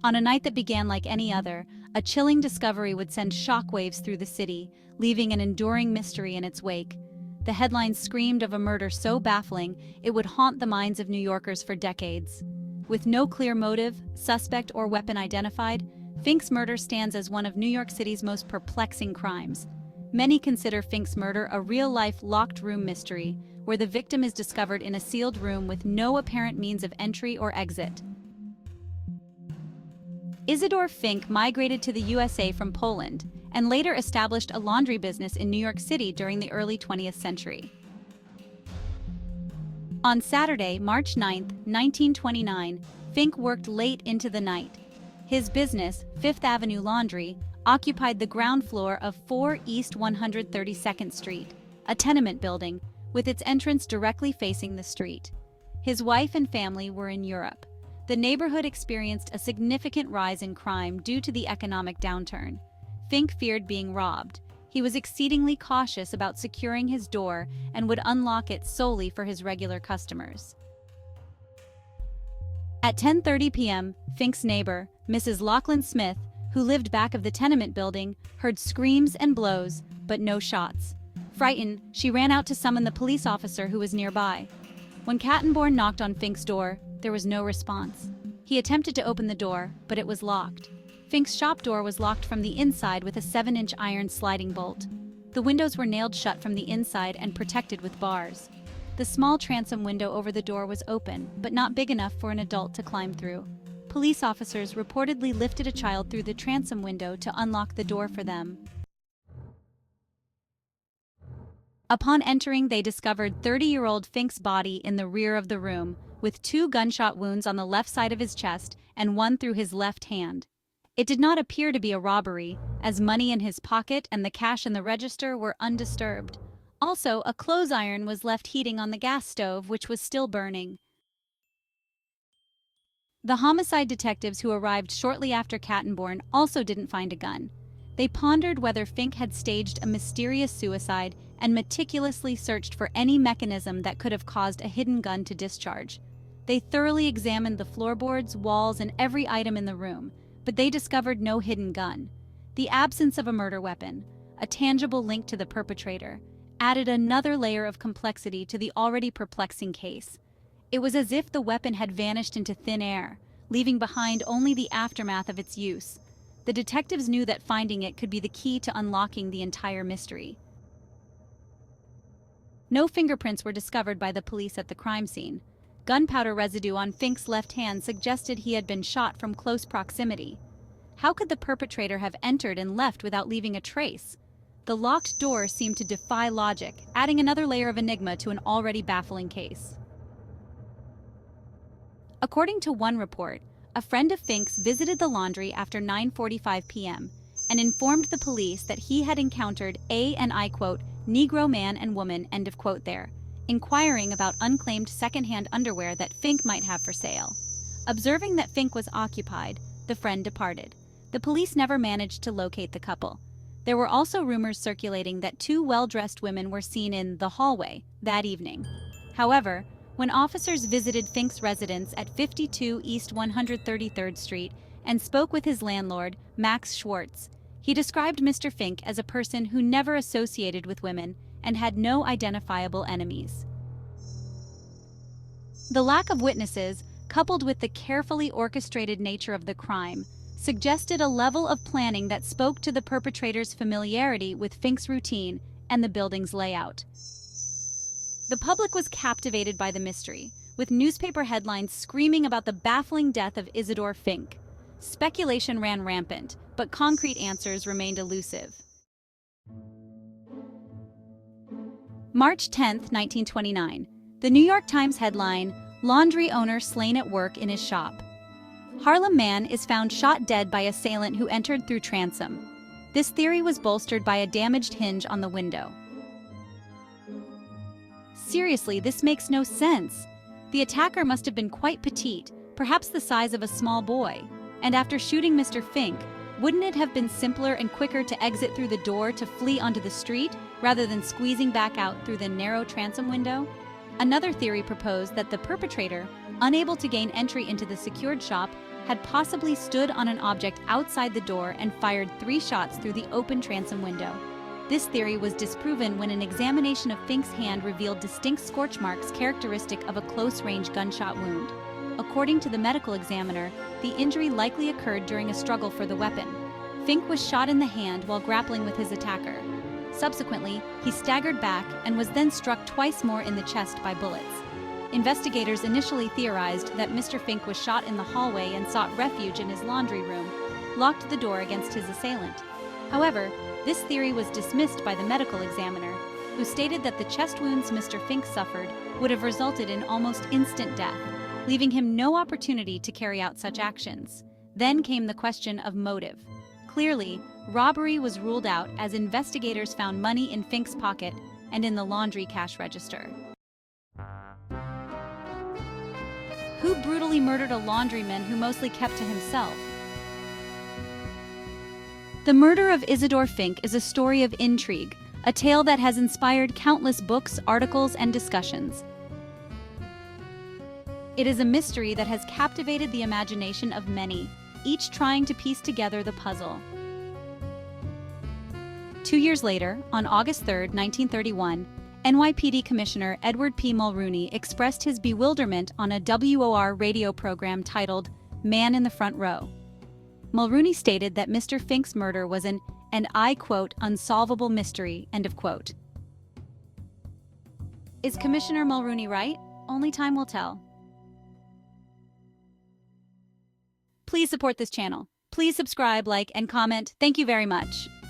On a night that began like any other, a chilling discovery would send shockwaves through the city, leaving an enduring mystery in its wake. The headlines screamed of a murder so baffling it would haunt the minds of New Yorkers for decades. With no clear motive, suspect, or weapon identified, Fink's murder stands as one of New York City's most perplexing crimes. Many consider Fink's murder a real-life locked room mystery, where the victim is discovered in a sealed room with no apparent means of entry or exit. Isidore Fink migrated to the USA from Poland and later established a laundry business in New York City during the early 20th century. On Saturday, March 9, 1929, Fink worked late into the night. His business, Fifth Avenue Laundry, occupied the ground floor of 4 East 132nd Street, a tenement building, with its entrance directly facing the street. His wife and family were in Europe. The neighborhood experienced a significant rise in crime due to the economic downturn. Fink feared being robbed. He was exceedingly cautious about securing his door and would unlock it solely for his regular customers. At 10:30 p.m., Fink's neighbor, Mrs. Lachlan Smith, who lived back of the tenement building, heard screams and blows, but no shots. Frightened, she ran out to summon the police officer who was nearby. When Kattenborn knocked on Fink's door, there was no response. He attempted to open the door, but it was locked. Fink's shop door was locked from the inside with a 7-inch iron sliding bolt. The windows were nailed shut from the inside and protected with bars. The small transom window over the door was open, but not big enough for an adult to climb through. Police officers reportedly lifted a child through the transom window to unlock the door for them. Upon entering, they discovered 30-year-old Fink's body in the rear of the room, with 2 gunshot wounds on the left side of his chest and 1 through his left hand. It did not appear to be a robbery, as money in his pocket and the cash in the register were undisturbed. Also, a clothes iron was left heating on the gas stove, which was still burning. The homicide detectives who arrived shortly after Kattenborn also didn't find a gun. They pondered whether Fink had staged a mysterious suicide and meticulously searched for any mechanism that could have caused a hidden gun to discharge. They thoroughly examined the floorboards, walls, and every item in the room, but they discovered no hidden gun. The absence of a murder weapon, a tangible link to the perpetrator, added another layer of complexity to the already perplexing case. It was as if the weapon had vanished into thin air, leaving behind only the aftermath of its use. The detectives knew that finding it could be the key to unlocking the entire mystery. No fingerprints were discovered by the police at the crime scene. Gunpowder residue on Fink's left hand suggested he had been shot from close proximity. How could the perpetrator have entered and left without leaving a trace? The locked door seemed to defy logic, adding another layer of enigma to an already baffling case. According to one report, a friend of Fink's visited the laundry after 9:45 p.m. and informed the police that he had encountered a, and I quote, Negro man and woman, end of quote there, inquiring about unclaimed secondhand underwear that Fink might have for sale. Observing that Fink was occupied, the friend departed. The police never managed to locate the couple. There were also rumors circulating that 2 well-dressed women were seen in the hallway that evening. However, when officers visited Fink's residence at 52 East 133rd Street and spoke with his landlord, Max Schwartz, he described Mr. Fink as a person who never associated with women and had no identifiable enemies. The lack of witnesses, coupled with the carefully orchestrated nature of the crime, suggested a level of planning that spoke to the perpetrator's familiarity with Fink's routine and the building's layout. The public was captivated by the mystery, with newspaper headlines screaming about the baffling death of Isidore Fink. Speculation ran rampant, but concrete answers remained elusive. March 10, 1929. The New York Times headline, "Laundry owner slain at work in his shop." Harlem man is found shot dead by assailant who entered through transom. This theory was bolstered by a damaged hinge on the window. Seriously, this makes no sense. The attacker must have been quite petite, perhaps the size of a small boy. And after shooting Mr. Fink, wouldn't it have been simpler and quicker to exit through the door to flee onto the street, rather than squeezing back out through the narrow transom window? Another theory proposed that the perpetrator, unable to gain entry into the secured shop, had possibly stood on an object outside the door and fired 3 shots through the open transom window. This theory was disproven when an examination of Fink's hand revealed distinct scorch marks characteristic of a close-range gunshot wound. According to the medical examiner, the injury likely occurred during a struggle for the weapon. Fink was shot in the hand while grappling with his attacker. Subsequently, he staggered back and was then struck twice more in the chest by bullets. Investigators initially theorized that Mr. Fink was shot in the hallway and sought refuge in his laundry room, locked the door against his assailant. However, this theory was dismissed by the medical examiner, who stated that the chest wounds Mr. Fink suffered would have resulted in almost instant death, leaving him no opportunity to carry out such actions. Then came the question of motive. Clearly, robbery was ruled out as investigators found money in Fink's pocket and in the laundry cash register. Who brutally murdered a laundryman who mostly kept to himself? The murder of Isidore Fink is a story of intrigue, a tale that has inspired countless books, articles, and discussions. It is a mystery that has captivated the imagination of many, each trying to piece together the puzzle. 2 years later, on August 3, 1931, NYPD Commissioner Edward P. Mulrooney expressed his bewilderment on a WOR radio program titled Man in the Front Row. Mulrooney stated that Mr. Fink's murder was an I quote, unsolvable mystery, end of quote. Is Commissioner Mulrooney right? Only time will tell. Please support this channel. Please subscribe, like, and comment. Thank you very much.